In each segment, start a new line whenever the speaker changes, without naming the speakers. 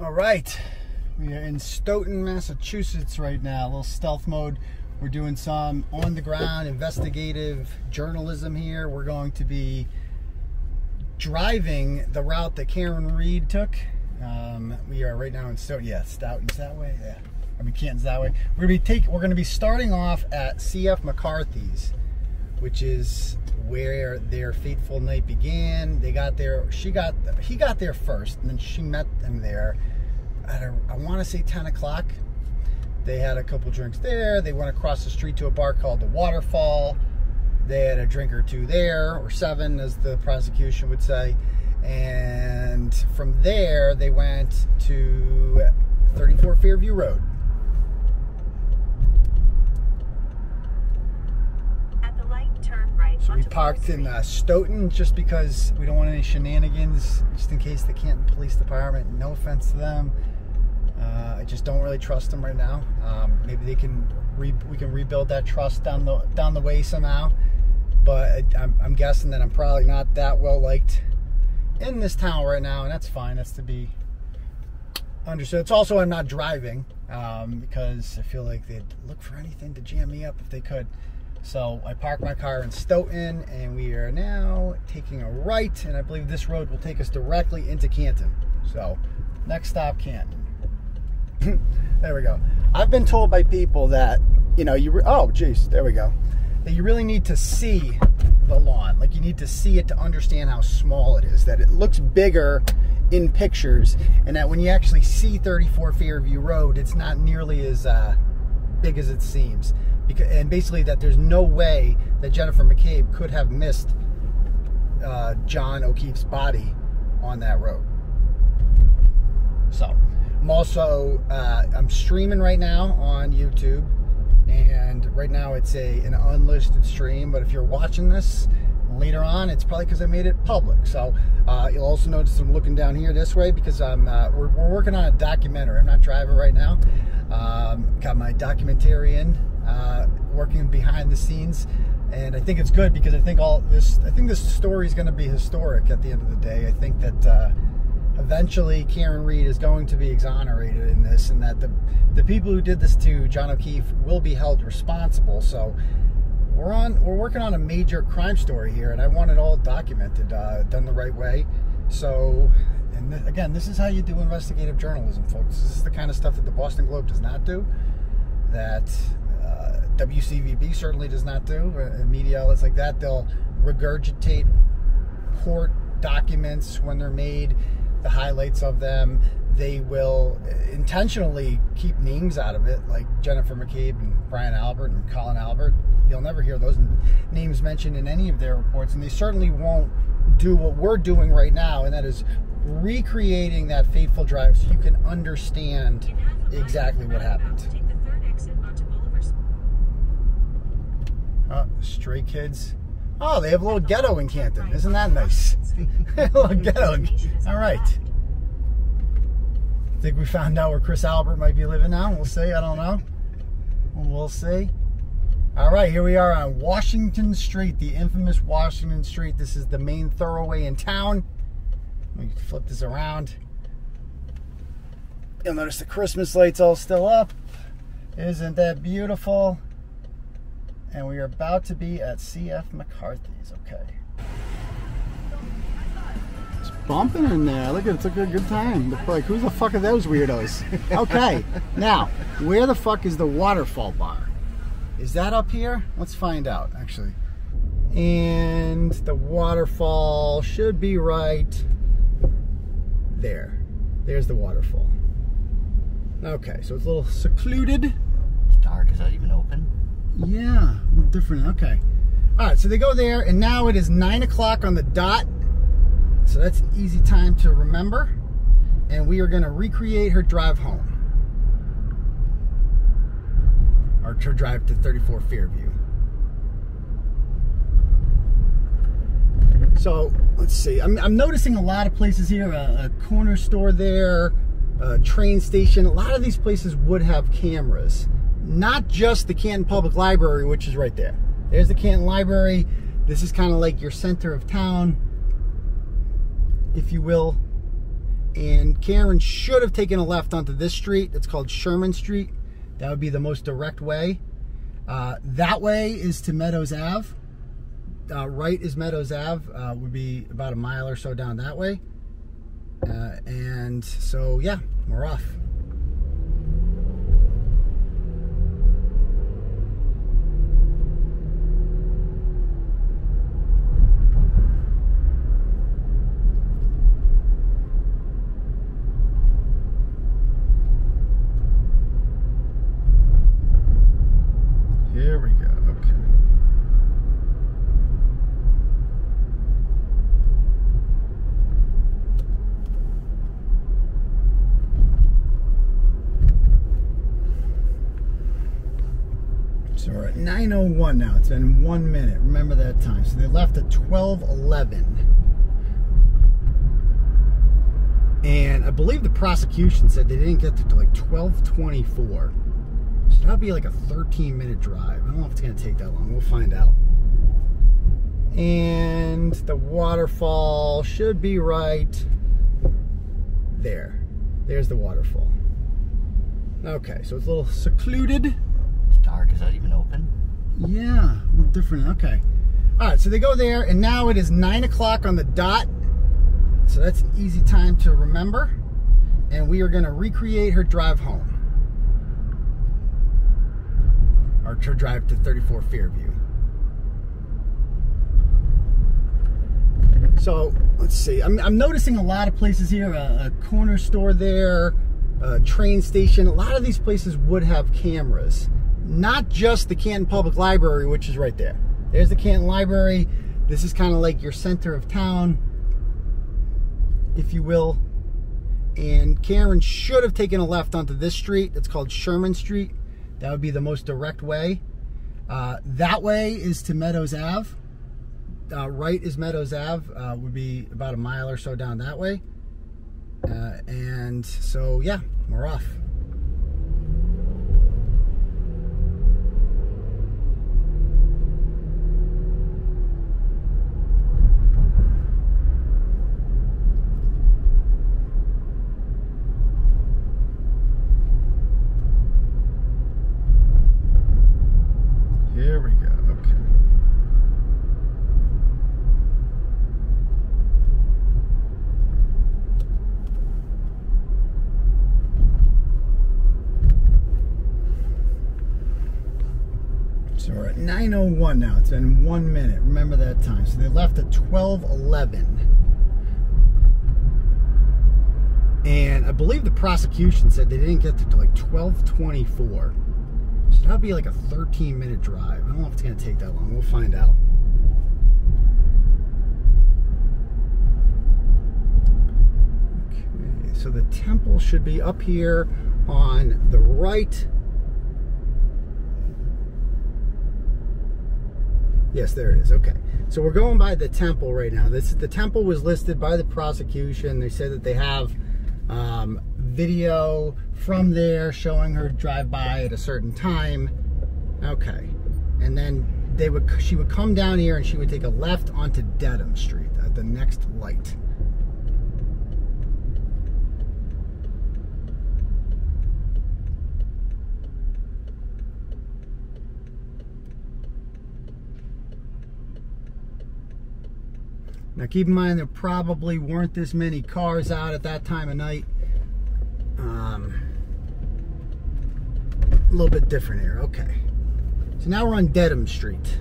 All right, we are in Stoughton, Massachusetts right now. A little stealth mode. We're doing some on-the-ground investigative journalism here. We're going to be driving the route that Karen Reed took. We are right now in Stoughton. Yeah, Stoughton's that way. Yeah, I mean Canton's that way. We're going to be starting off at C.F. McCarthy's, which is where their fateful night began. They got there. He got there first, and then she met them there at I want to say 10 o'clock. They had a couple drinks there. They went across the street to a bar called the Waterfall. They had a drink or two there, or 7 as the prosecution would say. And from there, they went to 34 Fairview Road.
At the light, turn right.
So we parked in Stoughton just because we don't want any shenanigans, just in case the Canton Police Department. No offense to them. I just don't really trust them right now. Maybe we can rebuild that trust down the way somehow. But I'm guessing that I'm probably not that well liked in this town right now, and that's fine. That's to be understood. It's also I'm not driving because I feel like they'd look for anything to jam me up if they could. So I parked my car in Stoughton, and we are now taking a right, and I believe this road will take us directly into Canton. So next stop, Canton. There we go. I've been told by people that, you know, oh geez, there we go, that you really need to see the lawn. Like, you need to see it to understand how small it is, that it looks bigger in pictures, and that when you actually see 34 Fairview Road, it's not nearly as big as it seems. And basically that there's no way that Jennifer McCabe could have missed John O'Keefe's body on that road. So I'm also I'm streaming right now on YouTube, and right now it's an unlisted stream, but if you're watching this later on, it's probably because I made it public. So you'll also notice I'm looking down here this way because we're working on a documentary. I'm not driving right now. Got my documentarian working behind the scenes, and I think it's good because I think this story is going to be historic at the end of the day. I think that eventually Karen Reed is going to be exonerated in this, and that the people who did this to John O'Keefe will be held responsible. So we're working on a major crime story here, and I want it all documented, done the right way. So, and again, this is how you do investigative journalism, folks. This is the kind of stuff that the Boston Globe does not do, that WCVB certainly does not do, media outlets like that. They'll regurgitate court documents when they're made, the highlights of them. They will intentionally keep names out of it, like Jennifer McCabe and Brian Albert and Colin Albert. You'll never hear those names mentioned in any of their reports, and they certainly won't do what we're doing right now, and that is recreating that fateful drive so you can understand exactly what happened. Stray kids. Oh, they have a little ghetto in Canton. Isn't that nice? A little ghetto. All right. I think we found out where Chris Albert might be living now. We'll see. I don't know. We'll see. All right, here we are on Washington Street, the infamous Washington Street. This is the main thoroughway in town. Let me flip this around. You'll notice the Christmas lights all still up. Isn't that beautiful? And we are about to be at C.F. McCarthy's. Okay. It's bumping in there. Look, it's a good time. Like, who the fuck are those weirdos? Okay. Now, where the fuck is the Waterfall bar? Is that up here? Let's find out, actually. And the Waterfall should be right there. There's the Waterfall. Okay, so it's a little secluded.
It's dark. Is that even open?
Yeah, a little different. Okay. All right, so they go there, and now it is 9 o'clock on the dot. So that's an easy time to remember. And we are going to recreate her drive home. Or her drive to 34 Fairview. So, let's see. I'm noticing a lot of places here. A corner store there, a train station. A lot of these places would have cameras. Not just the Canton Public Library, which is right there. There's the Canton Library. This is kind of like your center of town, if you will. And Karen should have taken a left onto this street. It's called Sherman Street. That would be the most direct way. That way is to Meadows Ave. Right is Meadows Ave. Would be about a mile or so down that way. And so, yeah, we're off. Here we go. Okay. So we're at 9:01 now. It's been 1 minute. Remember that time. So they left at 12:11. And I believe the prosecution said they didn't get there till like 12:24. So that'll be like a 13-minute drive. I don't know if it's going to take that long. We'll find out. And the waterfall should be right there. There's the waterfall. Okay, so it's a little secluded.
It's dark. Is that even open?
Yeah, a little different. Okay. All right, so they go there, and now it is 9 o'clock on the dot. So that's an easy time to remember. And we are going to recreate her drive home. Or to drive to 34 Fairview. So let's see. I'm noticing a lot of places here. A corner store there, a train station. A lot of these places would have cameras. Not just the Canton Public Library, which is right there. There's the Canton Library. This is kind of like your center of town, if you will. And Karen should have taken a left onto this street. It's called Sherman Street. That would be the most direct way. That way is to Meadows Ave. Right is Meadows Ave. Would be about a mile or so down that way. And so, yeah, we're off. Here we go. Okay. So we're at 9:01 now. It's been 1 minute. Remember that time. So they left at 12:11. And I believe the prosecution said they didn't get there till like 12:24. So that'll be like a 13-minute drive. I don't know if it's going to take that long. We'll find out. Okay, so the temple should be up here on the right. Yes, there it is. Okay. So we're going by the temple right now. The temple was listed by the prosecution. They said that they have video from there showing her drive by at a certain time. Okay. And then she would come down here and she would take a left onto Dedham Street at the next light. Now keep in mind there probably weren't this many cars out at that time of night. A little bit different here. Okay. So now we're on Dedham Street.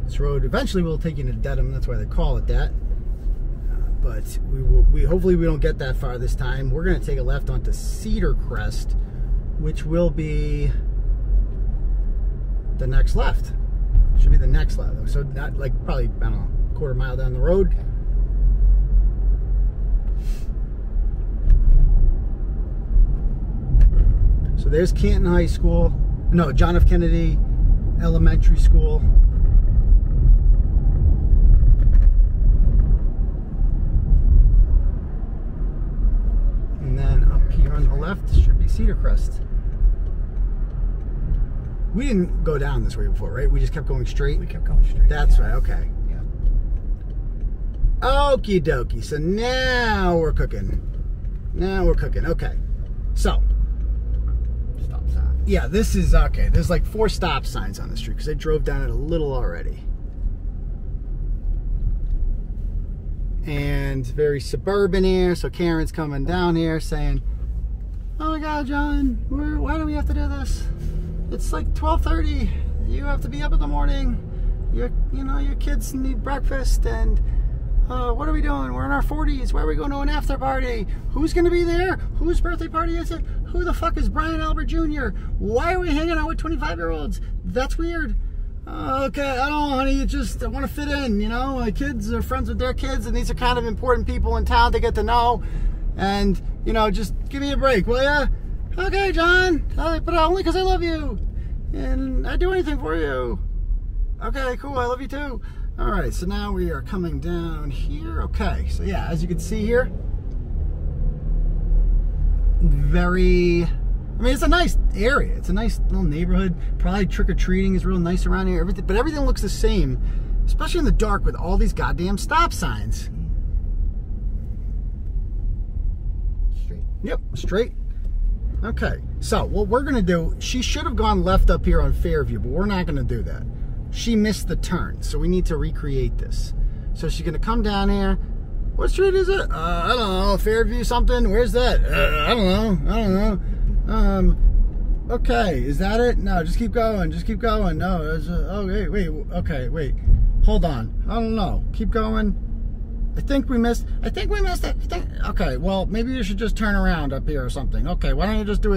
This road eventually will take you to Dedham. That's why they call it that. But hopefully we don't get that far this time. We're going to take a left onto Cedar Crest, which will be the next left. Should be the next left. So not like probably, I don't know, quarter mile down the road. So there's Canton High School. No, John F. Kennedy Elementary School. And then up here on the left should be Cedar Crest. We didn't go down this way before, right? We just kept going straight?
We kept going straight.
That's right, okay.
Yeah.
Okie dokie. So now we're cooking. Now we're cooking. Okay. So.
Stop sign.
Yeah, this is okay. There's like 4 stop signs on the street because I drove down it a little already. And very suburban here. So Karen's coming down here saying, "Oh my God, John, why do we have to do this? It's like 12:30. You have to be up in the morning. Your kids need breakfast, and what are we doing? We're in our 40s. Why are we going to an after party? Who's going to be there? Whose birthday party is it? Who the fuck is Brian Albert Jr.? Why are we hanging out with 25-year-olds? That's weird. Okay, I don't know, honey. I want to fit in, My kids are friends with their kids, and these are kind of important people in town to get to know. And, just give me a break, will ya? Okay, John. But only because I love you. And I'd do anything for you. Okay, cool. I love you too. All right, so now we are coming down here. Okay, so yeah, as you can see here, it's a nice area. It's a nice little neighborhood. Probably trick-or-treating is real nice around here. But everything looks the same, especially in the dark with all these goddamn stop signs.
Straight.
Yep, straight. Okay, so what we're going to do, she should have gone left up here on Fairview, but we're not going to do that. She missed the turn, so we need to recreate this. So she's going to come down here. What street is it? I don't know, Fairview something? Where's that? I don't know. Okay, is that it? No, just keep going, just keep going. No, okay, wait. Hold on, I don't know. Keep going. I think we missed it. Okay, well, maybe you should just turn around up here or something. Okay, why don't you just do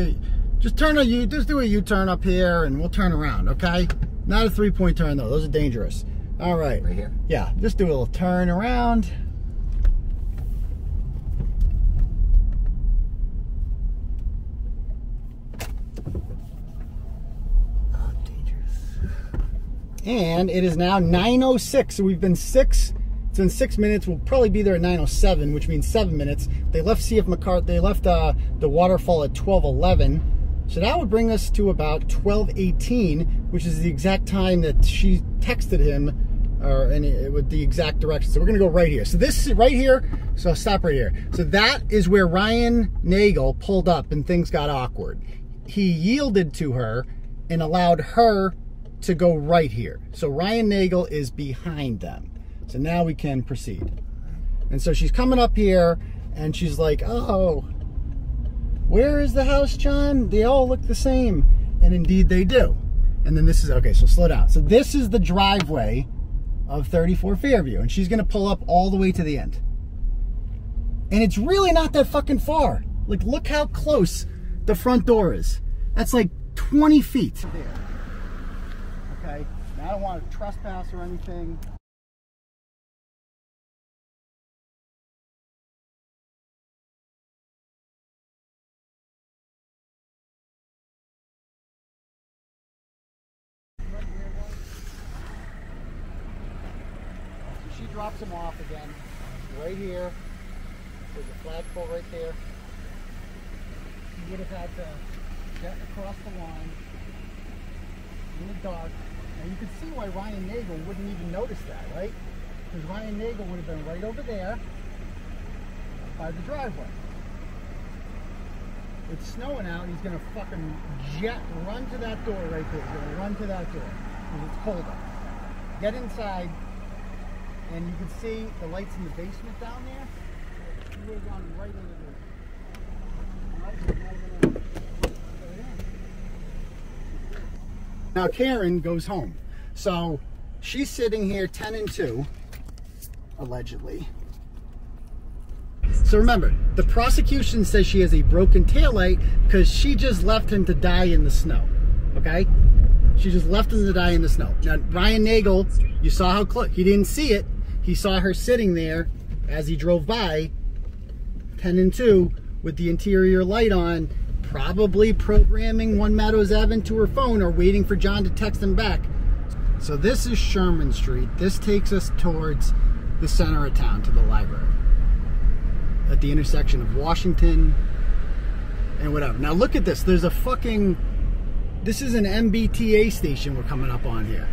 a U-turn up here and we'll turn around, okay? Not a 3-point turn though, those are dangerous. All right.
Right here?
Yeah, just do a little turn around.
Oh, dangerous.
And it is now 9:06, so we've been it's in 6 minutes. We'll probably be there at 9:07, which means 7 minutes. They left they left the waterfall at 12:11. So that would bring us to about 12:18, which is the exact time that she texted him, with the exact direction. So we're gonna go right here. So this is right here. So I'll stop right here. So that is where Ryan Nagel pulled up and things got awkward. He yielded to her and allowed her to go right here. So Ryan Nagel is behind them. So now we can proceed. And so she's coming up here and she's like, "Oh, where is the house, John? They all look the same." And indeed they do. And then this is, okay, so slow down. So this is the driveway of 34 Fairview. And she's gonna pull up all the way to the end. And it's really not that fucking far. Like, look how close the front door is. That's like 20 feet. There. Okay, now I don't want to trespass or anything. She drops him off again, right here. There's a flagpole right there. He would have had to get across the line in the dark. Now you can see why Ryan Nagel wouldn't even notice that, right? Because Ryan Nagel would have been right over there by the driveway. It's snowing out, he's gonna fucking run to that door right there. He's gonna run to that door because it's cold out. Get inside. And you can see the lights in the basement down there. You would have gone right into this. Now Karen goes home. So she's sitting here 10 and 2, allegedly. So remember, the prosecution says she has a broken taillight because she just left him to die in the snow. Okay? She just left him to die in the snow. Now Ryan Nagel, you saw how close, he didn't see it. He saw her sitting there as he drove by, 10 and 2, with the interior light on, probably programming One Meadows Ave to her phone or waiting for John to text him back. So this is Sherman Street. This takes us towards the center of town, to the library. At the intersection of Washington and whatever. Now look at this. There's a fucking... This is an MBTA station we're coming up on here.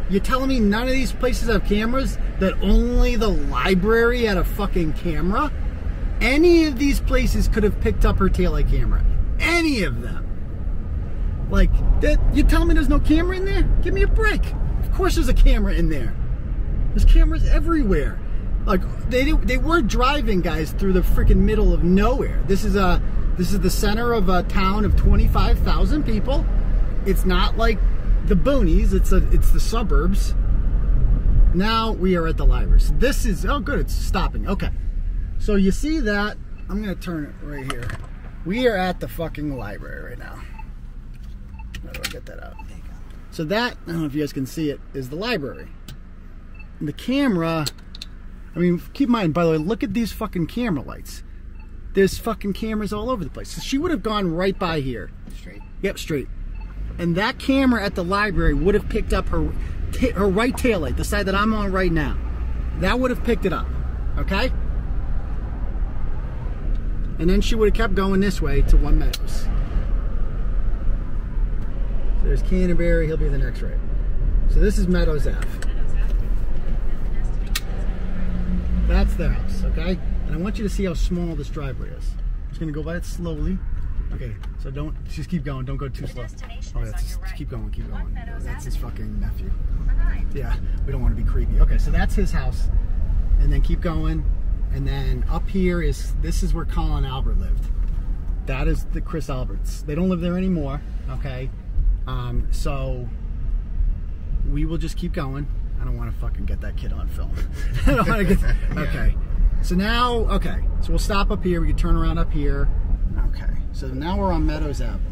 You're telling me none of these places have cameras? That only the library had a fucking camera? Any of these places could have picked up her taillight camera. Any of them. Like, you're telling me there's no camera in there? Give me a break. Of course there's a camera in there. There's cameras everywhere. Like, they were driving, guys, through the freaking middle of nowhere. This is the center of a town of 25,000 people. It's not like the boonies. It's the suburbs. Now we are at the library. So this is, oh good, it's stopping. Okay. So you see that, I'm gonna turn it right here. We are at the fucking library right now. How do I get that out? So that, I don't know if you guys can see it, is the library. And the camera, I mean, keep in mind, by the way, look at these fucking camera lights. There's fucking cameras all over the place. So she would have gone right by here.
Straight.
Yep, straight. And that camera at the library would have picked up her right taillight, the side that I'm on right now. That would have picked it up, okay? And then she would have kept going this way to One Meadows. So there's Canterbury, he'll be the next right. So this is Meadows Ave. That's their house, okay? And I want you to see how small this driveway is. I'm just gonna go by it slowly. Okay, so don't, just keep going, don't go too slow. Oh, that's just, keep going, keep going. That's his fucking nephew. Yeah, we don't want to be creepy. Okay, so that's his house. And then keep going. And then up here is, this is where Colin Albert lived. That is the Chris Alberts. They don't live there anymore, okay? So we will just keep going. I don't want to fucking get that kid on film. I don't want to get, okay. So now, okay, so we'll stop up here. We can turn around up here. Okay, so now we're on Meadows Avenue.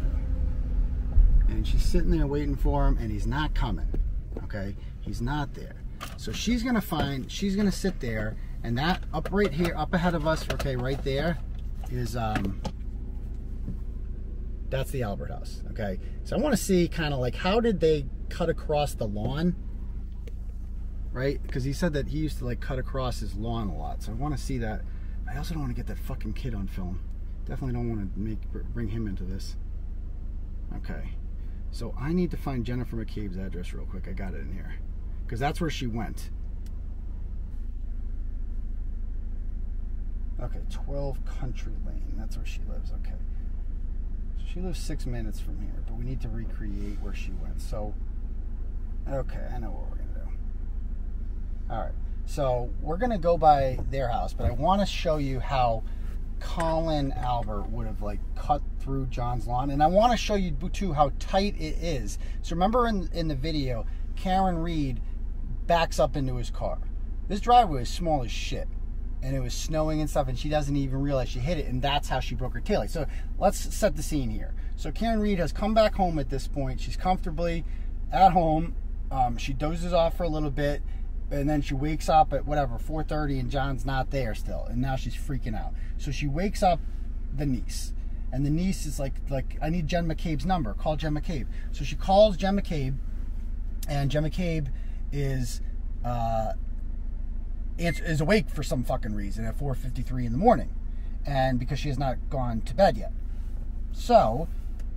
And she's sitting there waiting for him, and he's not coming, okay? He's not there. So she's gonna sit there, and that up right here, up ahead of us, okay, right there, is, that's the Albert house, okay? So I wanna see kind of like, how did they cut across the lawn, right? Because he said that he used to like cut across his lawn a lot, so I wanna see that. I also don't wanna get that fucking kid on film. Definitely don't wanna bring him into this. Okay, so I need to find Jennifer McCabe's address real quick. I got it in here. Because that's where she went. Okay, 12 Country Lane. That's where she lives. Okay. So she lives 6 minutes from here, but we need to recreate where she went. So, okay, I know what we're going to do. All right. So we're going to go by their house, but I want to show you how Colin Albert would have like cut through John's lawn. And I want to show you too how tight it is. So remember in the video, Karen Reed backs up into his car. This driveway is small as shit, and it was snowing and stuff, and she doesn't even realize she hit it, and that's how she broke her taillight. So let's set the scene here. So Karen Reed has come back home at this point. She's comfortably at home. She dozes off for a little bit, and then she wakes up at whatever 4:30, and John's not there still, and now she's freaking out. So she wakes up the niece, and the niece is like I need Jen McCabe's number. Call Jen McCabe. So she calls Jen McCabe, and Jen McCabe is awake for some fucking reason at 4:53 in the morning, and because she has not gone to bed yet. So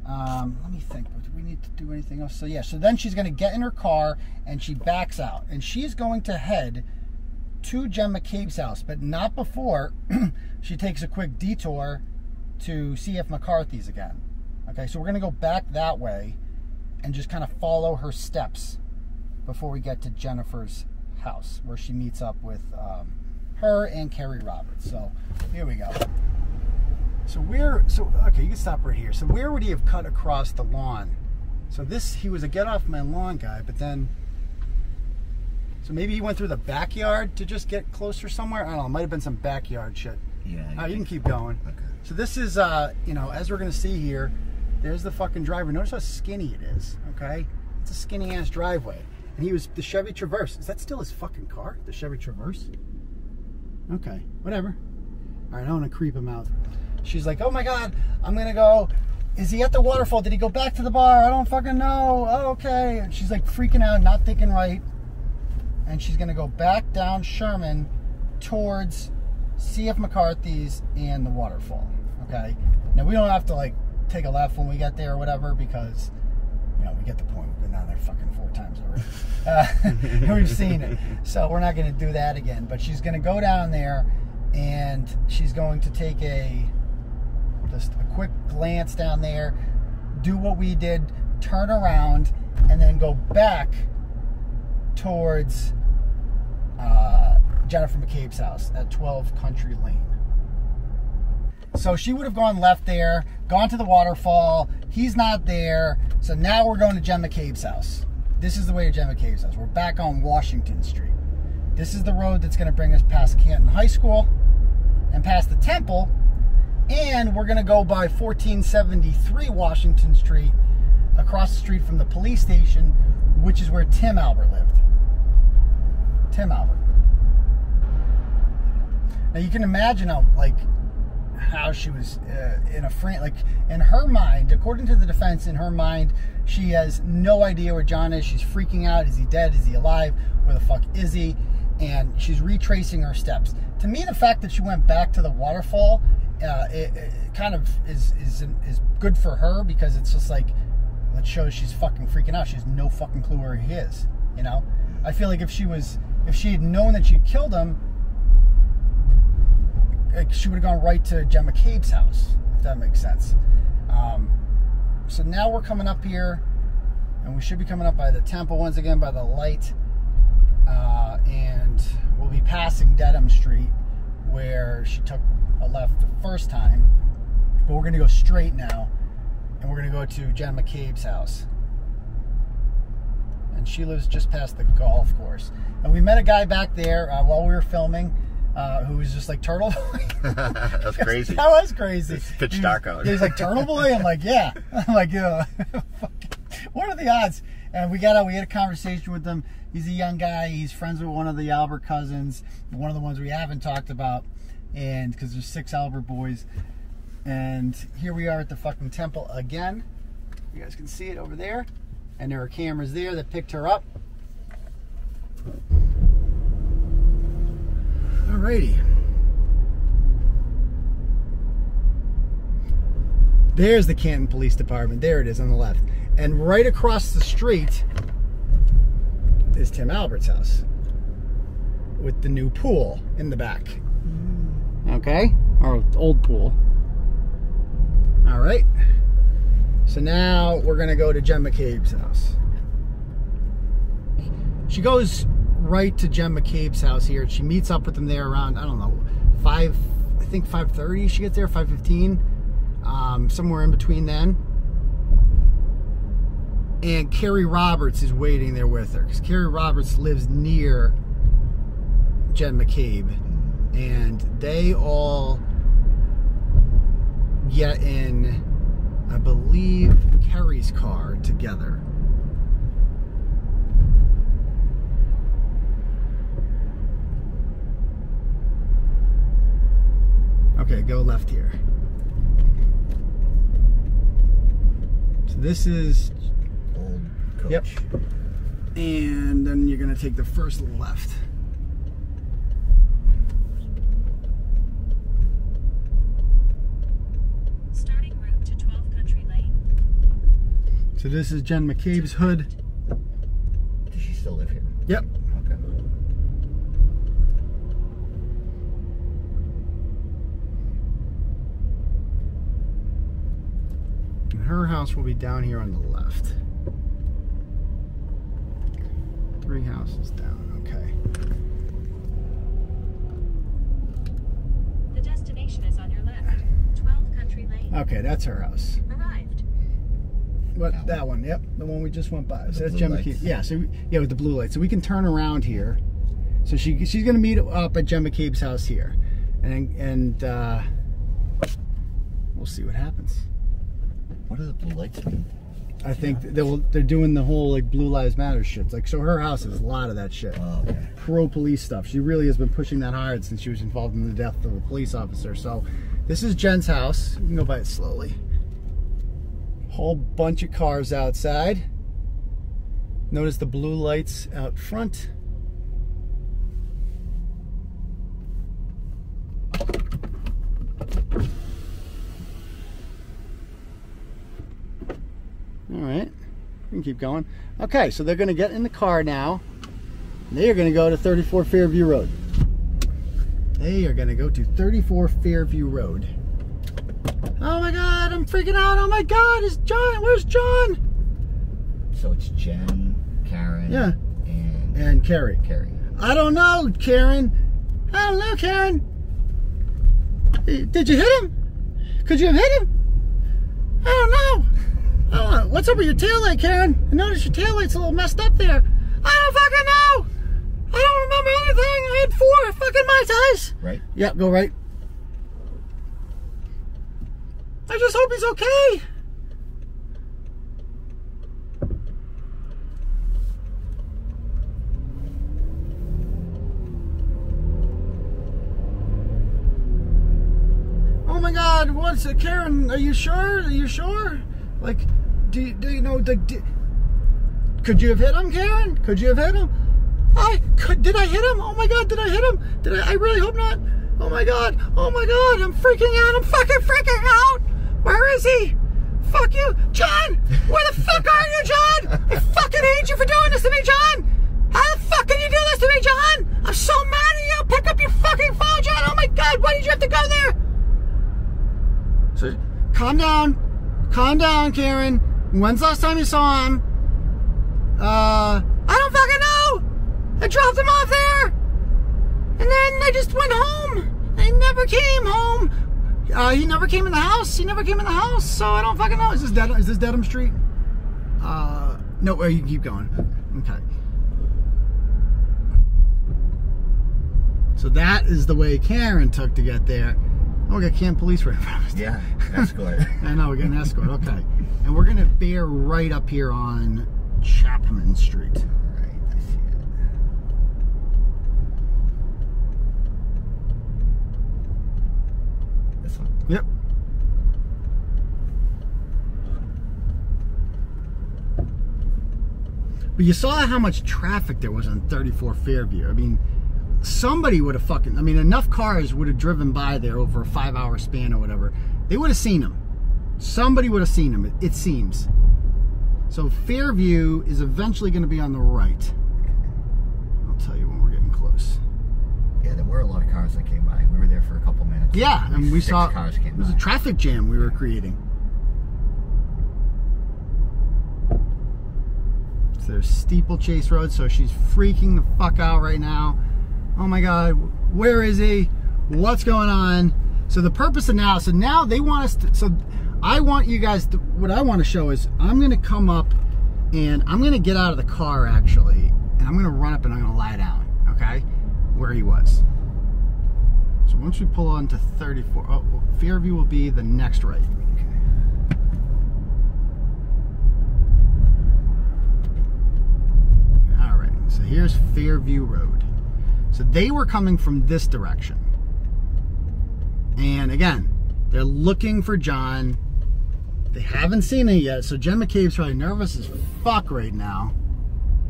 let me think, do we need to do anything else? So yeah, so then she's going to get in her car and she backs out, and she's going to head to Jen McCabe's house, but not before she takes a quick detour to see if McCarthy's again. Okay, so we're going to go back that way and just kind of follow her steps before we get to Jennifer's house, where she meets up with her and Kerry Roberts. So here we go. So okay, you can stop right here. So where would he have cut across the lawn? So he was a get off my lawn guy, but then, so maybe he went through the backyard to just get closer somewhere. I don't know, it might have been some backyard shit. Yeah. You can keep going. Okay. So this is, you know, as we're gonna see here, there's the fucking driveway. Notice how skinny it is, okay? It's a skinny ass driveway. And he was the Chevy Traverse. Is that still his fucking car? The Chevy Traverse? Okay, whatever. All right, I want to creep him out. She's like, oh my God, I'm going to go. Is he at the waterfall? Did he go back to the bar? I don't fucking know. Oh, okay. And she's like freaking out, not thinking right. And she's going to go back down Sherman towards C.F. McCarthy's and the waterfall. Okay. Now, we don't have to like take a left when we get there or whatever, because You know, we get the point. We've been down there fucking 4 times already. We've seen it. So we're not going to do that again. But she's going to go down there, and she's going to take just a quick glance down there, do what we did, turn around, and then go back towards Jennifer McCabe's house at 12 Country Lane. So she would have gone left there, gone to the waterfall. He's not there. So now we're going to Jen McCabe's house. This is the way to Jen McCabe's house. We're back on Washington Street. This is the road that's going to bring us past Canton High School and past the temple. And we're going to go by 1473 Washington Street, across the street from the police station, which is where 𝗵𝗵𝗴𝗹 lived. 𝗵𝗵𝗴𝗹. Now you can imagine how she was in a frame, like in her mind, according to the defense, in her mind, she has no idea where John is. She's freaking out. Is he dead? Is he alive? Where the fuck is he? And she's retracing her steps. To me, the fact that she went back to the waterfall, it kind of is good for her, because it's just like, it shows she's fucking freaking out. She has no fucking clue where he is. You know, I feel like if she had known that she'd killed him, she would have gone right to Jen McCabe's house, if that makes sense. So now we're coming up here, and we should be coming up by the temple once again, by the light, and we'll be passing Dedham Street, where she took a left the first time, but we're going to go straight now, and we're going to go to Jen McCabe's house. And she lives just past the golf course. And we met a guy back there while we were filming, who was just like Turtleboy.
That's crazy.
That was crazy.
It's pitch dark out.
He was like, Turtleboy? I'm like, yeah. I'm like, yeah. What are the odds? And we had a conversation with him. He's a young guy. He's friends with one of the Albert cousins, one of the ones we haven't talked about, and because there's 6 Albert boys. And here we are at the fucking temple again. You guys can see it over there. And there are cameras there that picked her up. Alrighty. There's the Canton Police Department. There it is on the left. And right across the street is 𝗵𝗵𝗴𝗹's house, with the new pool in the back. Okay? Our old pool. Alright. So now we're going to go to Jen McCabe's house. She goes right to Jen McCabe's house here. She meets up with them there around, I don't know, 5:30 she gets there, 5:15, somewhere in between then. And Carrie Roberts is waiting there with her, because Carrie Roberts lives near Jen McCabe, and they all get in, I believe, Carrie's car together. Okay, go left here. So this is
Old coach.
Yep. And then you're going to take the first left.
Starting route to 12 Country Lane.
So this is Jen McCabe's hood.
Does she still live here?
Yep.
Okay.
And her house will be down here on the left. 3 houses down, okay.
The destination is on your left. 12 Country Lane.
Okay, that's her house.
Arrived.
What, that one, yep, the one we just went by.
With
So
the
that's
blue
Jen
lights.
McCabe. Yeah, so yeah, with the blue light. So we can turn around here. So she's going to meet up at Jen McCabe's house here, and we'll see what happens.
What do the blue lights mean?
I think they're doing the whole like Blue Lives Matter shit. Like, so her house is a lot of that shit.
Oh, okay.
Pro police stuff. She really has been pushing that hard since she was involved in the death of a police officer. So this is Jen's house. You can go by it slowly. Whole bunch of cars outside. Notice the blue lights out front. All right, we can can keep going. Okay, so they're going to get in the car now. They are going to go to 34 Fairview Road. They are going to go to 34 Fairview Road. Oh my God, I'm freaking out. Oh my God, is John? Where's John?
So it's Jen, Karen,
yeah,
and
Carrie.
Carrie.
I don't know, Karen. I don't know, Karen. Did you hit him? Could you have hit him? I don't know. Oh, what's up with your taillight, Karen? I noticed your taillight's a little messed up there. I don't fucking know. I don't remember anything. I had 4 fucking Mai Tais.
Right?
Yep, go right. I just hope he's okay. Oh my God, what's it, Karen? Are you sure? Are you sure? Like, do you know the? Could you have hit him, Karen? Could you have hit him? Did I hit him? Oh my God, did I hit him? Did I really hope not. Oh my God, I'm freaking out. I'm fucking freaking out. Where is he? Fuck you, John. Where the fuck are you, John? I fucking hate you for doing this to me, John. How the fuck can you do this to me, John? I'm so mad at you. Pick up your fucking phone, John. Oh my God, why did you have to go there? So, calm down, Karen. When's the last time you saw him? I don't fucking know. I dropped him off there, and then I just went home. I never came home. He never came in the house. So I don't fucking know. Is this Dedham Street? No, you can keep going. Okay. So that is the way Karen took to get there. Oh, we got Canton police right in front of us.
Yeah, escort.
I know, we're getting an escort. Okay. And we're going to bear right up here on Chapman Street.
All right, I see it. This one?
Yep. But you saw how much traffic there was on 34 Fairview. I mean, somebody would have enough cars would have driven by there over a 5-hour span or whatever. They would have seen him. Somebody would have seen him, it seems. So Fairview is eventually going to be on the right. I'll tell you when we're getting close.
Yeah, there were a lot of cars that came by. We were there for a couple minutes.
Yeah, and we saw
cars came
it was
by.
a traffic jam we were creating. So there's Steeplechase Road, so she's freaking the fuck out right now. Oh my God, where is he? What's going on? So the purpose of now, so now they want us to, so I want you guys to, what I want to show is I'm going to come up and I'm going to get out of the car actually, and I'm going to run up and I'm going to lie down, okay? Where he was. So once we pull on to 34, oh, Fairview will be the next right. Okay. All right, so here's Fairview Road. So they were coming from this direction. And again, they're looking for John. They haven't seen it yet. So Jen McCabe's probably nervous as fuck right now.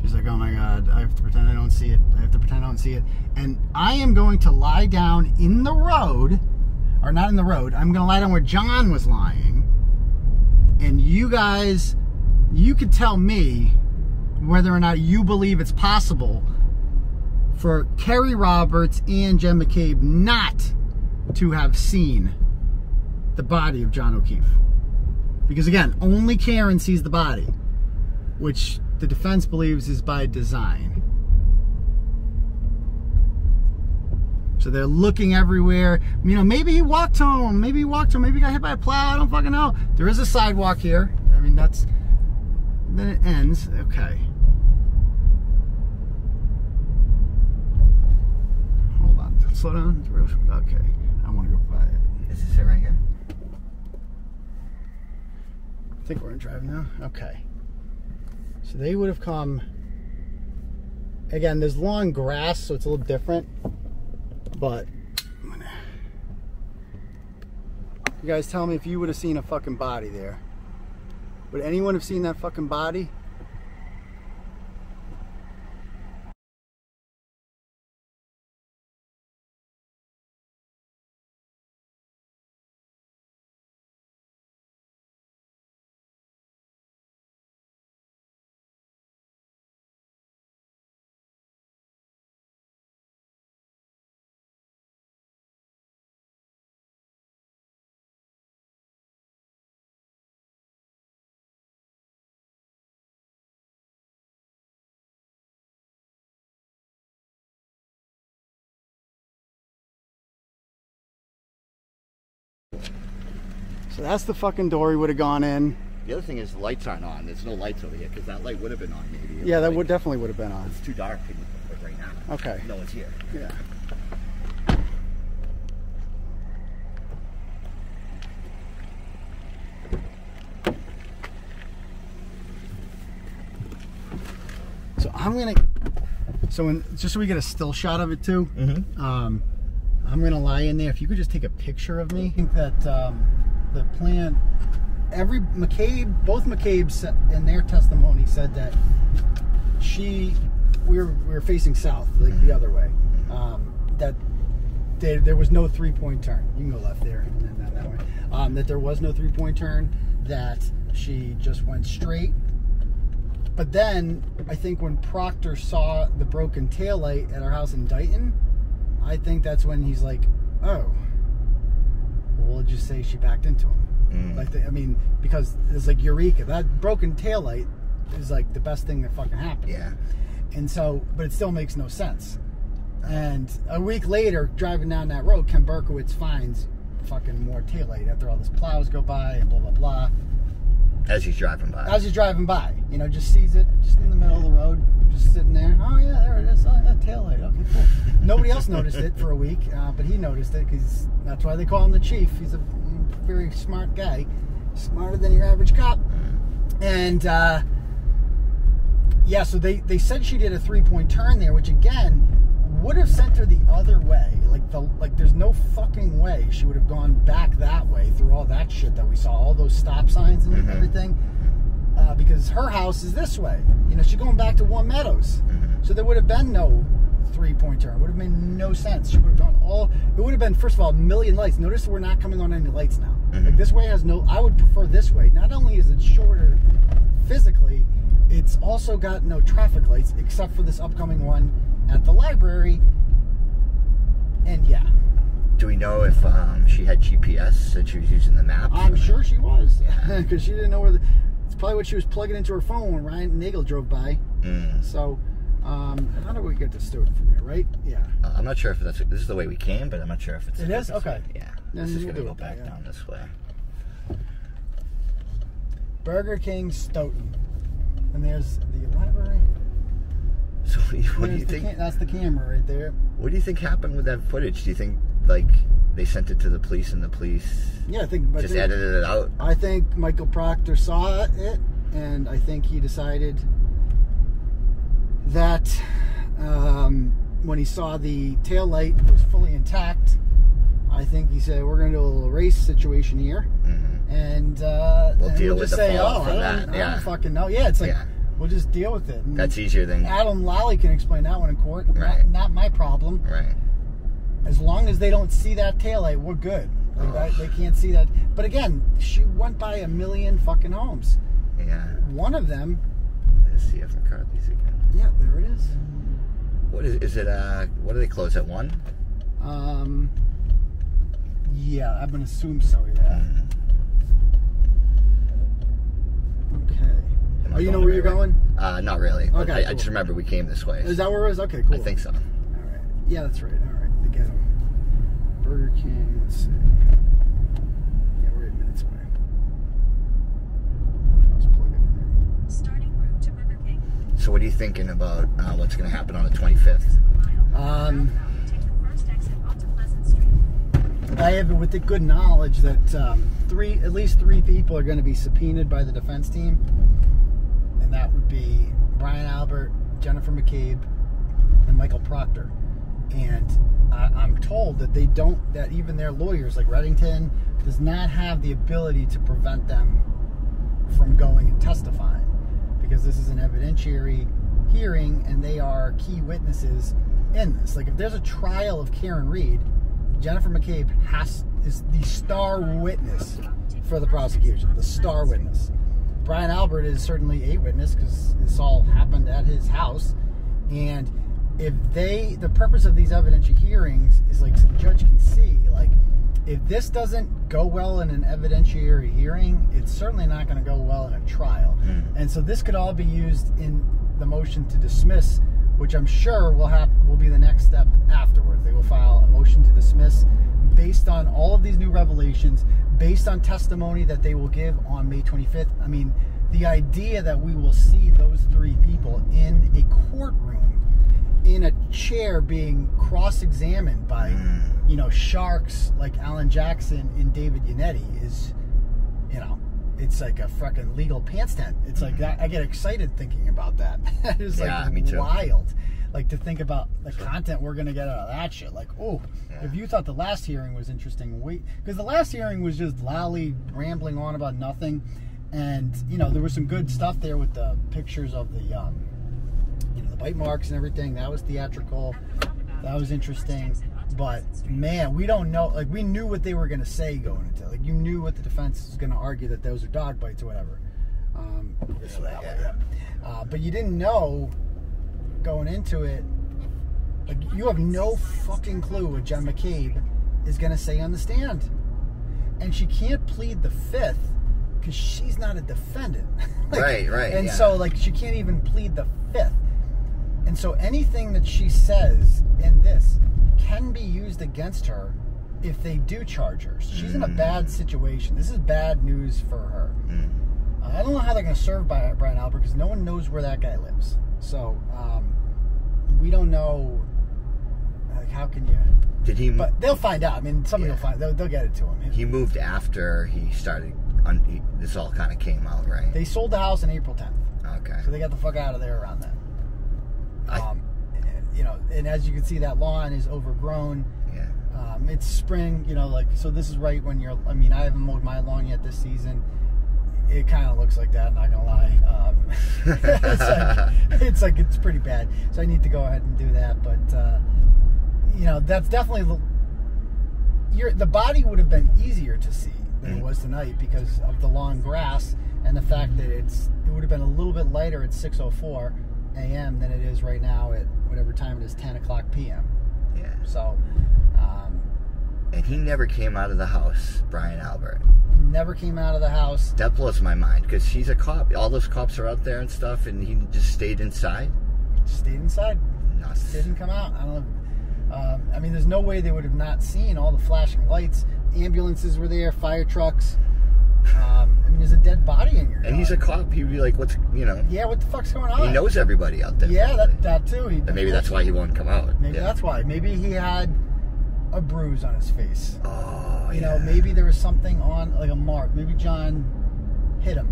She's like, oh my God, I have to pretend I don't see it. I have to pretend I don't see it. And I am going to lie down in the road, or not in the road. I'm going to lie down where John was lying. And you guys, you could tell me whether or not you believe it's possible for Kerry Roberts and Jen McCabe not to have seen the body of John O'Keefe. Because again, only Karen sees the body, which the defense believes is by design. So they're looking everywhere. You know, maybe he walked home, maybe he got hit by a plow, I don't fucking know. There is a sidewalk here. I mean, that's, then it ends. Okay. Hold on, slow down. Okay, I want to go by it.
Is this it right here?
I think we're in drive now. Okay. So they would have come. Again, there's long grass, so it's a little different. But you guys tell me if you would have seen a fucking body there. Would anyone have seen that fucking body? So that's the fucking door he would have gone in.
The other thing is the lights aren't on. There's no lights over here because that light would have been on maybe.
Yeah, that would definitely would have been on.
It's too dark right now.
Okay.
No one's here.
Yeah. So I'm gonna. So just so we get a still shot of it too. I'm gonna lie in there. If you could just take a picture of me. I think that the plan. Both 𝗵𝗂𝗶s in their testimony said that we were facing south, like the other way. That there was no 3-point turn. You can go left there and then that way. That there was no 3-point turn. That she just went straight. But then I think when Proctor saw the broken taillight at our house in Dighton, I think that's when he's like, oh, well, we'll just say she backed into him. Like, I mean, because it's like Eureka. That broken taillight is like the best thing that fucking happened.
Yeah.
And so, but it still makes no sense. And a week later, driving down that road, 𝗕𝗿𝗄𝗺 finds fucking more taillight after all those plows go by and blah, blah, blah.
As he's driving by.
As he's driving by. You know, just sees it just in the middle of the road, just sitting there. Oh, yeah, there it is. Oh, yeah, taillight. Okay, cool. Nobody else noticed it for a week, but he noticed it because that's why they call him the chief. He's a very smart guy, smarter than your average cop. And yeah, so they said she did a 3-point turn there, which again would have sent her the other way. Like there's no fucking way she would have gone back that way through all that shit that we saw, all those stop signs and everything, because her house is this way. You know, she's going back to Warm Meadows, so there would have been no 3-point turn. It would have made no sense. She would have gone it would have been, first of all, a million lights. Notice we're not coming on any lights now. Like, this way has no, I would prefer this way. Not only is it shorter physically, it's also got no traffic lights except for this upcoming one at the library. And yeah.
Do we know if she had GPS and she was using the maps?
I'm sure she was. Because she didn't know where it's probably what she was plugging into her phone when Ryan Nagel drove by. So, how do we get to Stewart from here, right? Yeah.
I'm not sure if this is the way we came, but I'm not sure if it's...
It is? Okay.
Yeah.
Then
this is
we'll
going to go
do it
back
there,
down this way.
Burger King Stoughton. And there's the library.
So what do you think?
That's the camera right there.
What do you think happened with that footage? Do you think, like, they sent it to the police and the police just edited it out?
I think Michael Proctor saw it, and I think he decided that when he saw the tail light was fully intact, I think he said, we're going to do a little race situation here. And
we'll just say,
I don't fucking know. Yeah, it's like, we'll just deal with it. And
that's easier than...
Adam Lally can explain that one in court.
Right.
Not my problem.
Right.
As long as they don't see that taillight, we're good. Like, they can't see that. But again, she went by a million fucking homes.
Yeah.
One of them...
Let's see if McCarthy's again.
Yeah, there it is.
What is it, what do they close at 1?
Yeah, I'm gonna assume so, yeah. Okay. Oh, you know where you're going?
Not really. But
Okay,
I just remember we came this way.
Is that where it is? Okay, cool.
I think so.
All right. Yeah, that's right. All right. The ghetto. Burger King. Let's see. Yeah, we're 8 minutes away. Let's plug it in there.
Starting route to Burger King.
So what are you thinking about what's going to happen on the 25th?
Take the first exit onto Pleasant Street.
I have it with the good knowledge that at least three people are going to be subpoenaed by the defense team, and that would be Brian Albert, Jennifer McCabe, and Michael Proctor. And I'm told that that even their lawyers, like Reddington, does not have the ability to prevent them from going and testifying, because this is an evidentiary hearing and they are key witnesses in this. Like, if there's a trial of Karen Reed, Jennifer McCabe is the star witness for the prosecution, the star witness. Brian Albert is certainly a witness because this all happened at his house. And if the purpose of these evidentiary hearings is like so the judge can see, like, if this doesn't go well in an evidentiary hearing, it's certainly not going to go well in a trial. And so this could all be used in the motion to dismiss, which I'm sure will be the next step afterwards. They will file a motion to dismiss based on all of these new revelations, based on testimony that they will give on May 25th. I mean, the idea that we will see those three people in a courtroom, in a chair, being cross-examined by, you know, sharks like Alan Jackson and David Yannetti is, you know, it's like a fucking legal pants tent. It's like, I get excited thinking about that. It's like
me too.
Wild. Like, to think about the content we're going to get out of that shit. Like, oh, if you thought the last hearing was interesting, wait. Because the last hearing was just Lally rambling on about nothing. And, you know, there was some good stuff there with the pictures of the, you know, the bite marks and everything. That was theatrical. That was interesting. But, man, we don't know. Like, we knew what they were going to say going into it. Like, you knew what the defense was going to argue, that those are dog bites or whatever. But you didn't know going into it. Like, you have no fucking clue what Jen McCabe is going to say on the stand. And she can't plead the fifth because she's not a defendant. Like, right. And so, like, she can't even plead the fifth. And so anything that she says in this can be used against her if they do charge her. She's in a bad situation. This is bad news for her. I don't know how they're going to serve Brian Albert because no one knows where that guy lives. So, we don't know. Like, how can you?
Did he?
But they'll find out. I mean, somebody will find. They'll get it to him.
He moved after he started. This all kind of came out, right?
They sold the house on April 10th.
Okay.
So they got the fuck out of there around then. You know, and as you can see, that lawn is overgrown.
Yeah.
It's spring. You know, like, so this is right when you're. I mean, I haven't mowed my lawn yet this season. It kind of looks like that, not gonna lie. It's pretty bad. So I need to go ahead and do that. But you know, that's definitely the body would have been easier to see than it was tonight because of the long grass and the fact that it would have been a little bit lighter at 6:04 a.m. than it is right now at whatever time it is, 10 o'clock p.m.
Yeah.
So.
And he never came out of the house, Brian Albert.
Never came out of the house.
That blows my mind because he's a cop. All those cops are out there and stuff, and he just stayed inside.
Stayed inside.
Nuts.
Didn't come out. I don't know. I mean, there's no way they would have not seen all the flashing lights. Ambulances were there, fire trucks. I mean, there's a dead body in your yard.
And he's a cop. He'd be like, "What's
Yeah, what the fuck's going on?"
He knows everybody out there.
Yeah, that too.
And maybe that's why he won't come out.
Maybe that's why. Maybe he had a bruise on his face.
Oh,
you know, maybe there was something on, like a mark. Maybe John hit him.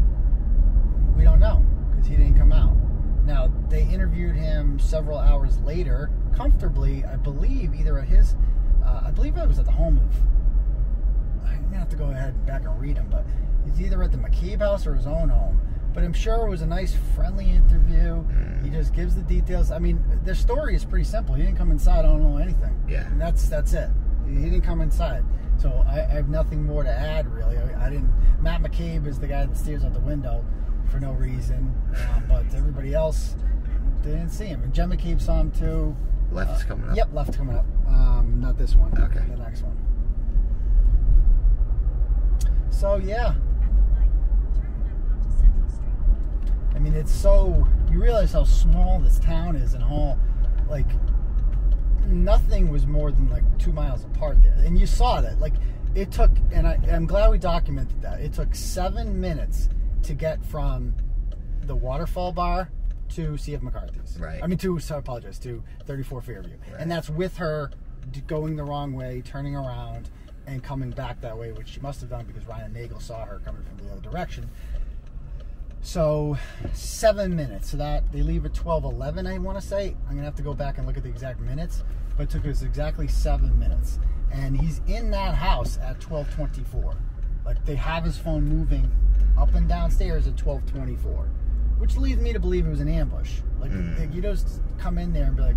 We don't know because he didn't come out. Now, they interviewed him several hours later, comfortably, I believe, either at his, I believe it was at the home of, I'm going to have to go ahead and back and read him, but he's either at the McCabe house or his own home. But I'm sure it was a nice, friendly interview. He just gives the details. I mean, their story is pretty simple. He didn't come inside. I don't know anything.
Yeah.
And that's it. He didn't come inside. So I have nothing more to add, really. I didn't. Matt McCabe is the guy that stares out the window for no reason. But everybody else, they didn't see him. And Jen McCabe saw him too.
Left's coming up?
Yep, left's coming up. Not this one.
Okay.
The next one. So, yeah. I mean, it's so, you realize how small this town is and how, like, nothing was more than, like, 2 miles apart there. And you saw that. Like, it took, and I'm glad we documented that. It took 7 minutes to get from the Waterfall Bar to C.F. McCarthy's.
Right.
I mean, to 34 Fairview. Right. And that's with her going the wrong way, turning around, and coming back that way, which she must have done because Ryan Nagel saw her coming from the other direction. So 7 minutes. So that they leave at 12:11. I want to say. I'm gonna have to go back and look at the exact minutes, but it took us exactly 7 minutes. And he's in that house at 12:24. Like, they have his phone moving up and downstairs at 12:24, which leads me to believe it was an ambush. Like, you just come in there and be like,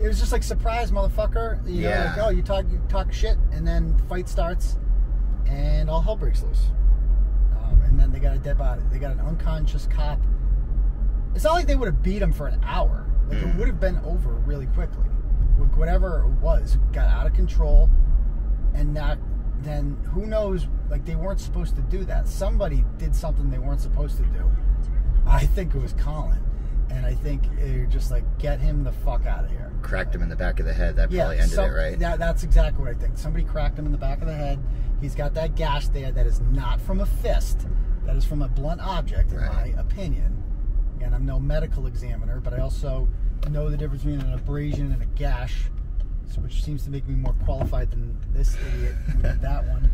it was just like, surprise, motherfucker. You know, like, oh, you talk shit, and then fight starts, and all hell breaks loose. And then they got a dead body. They got an unconscious cop. It's not like they would have beat him for an hour. Like, it would have been over really quickly. Whatever it was got out of control, and then who knows? Like, they weren't supposed to do that. Somebody did something they weren't supposed to do. I think it was Colin. And I think you're just like, get him the fuck out of here.
Cracked him in the back of the head. That probably ended it, right?
That's exactly what I think. Somebody cracked him in the back of the head. He's got that gash there that is not from a fist. That is from a blunt object, in my opinion. Again, I'm no medical examiner, but I also know the difference between an abrasion and a gash, which seems to make me more qualified than this idiot who did that one.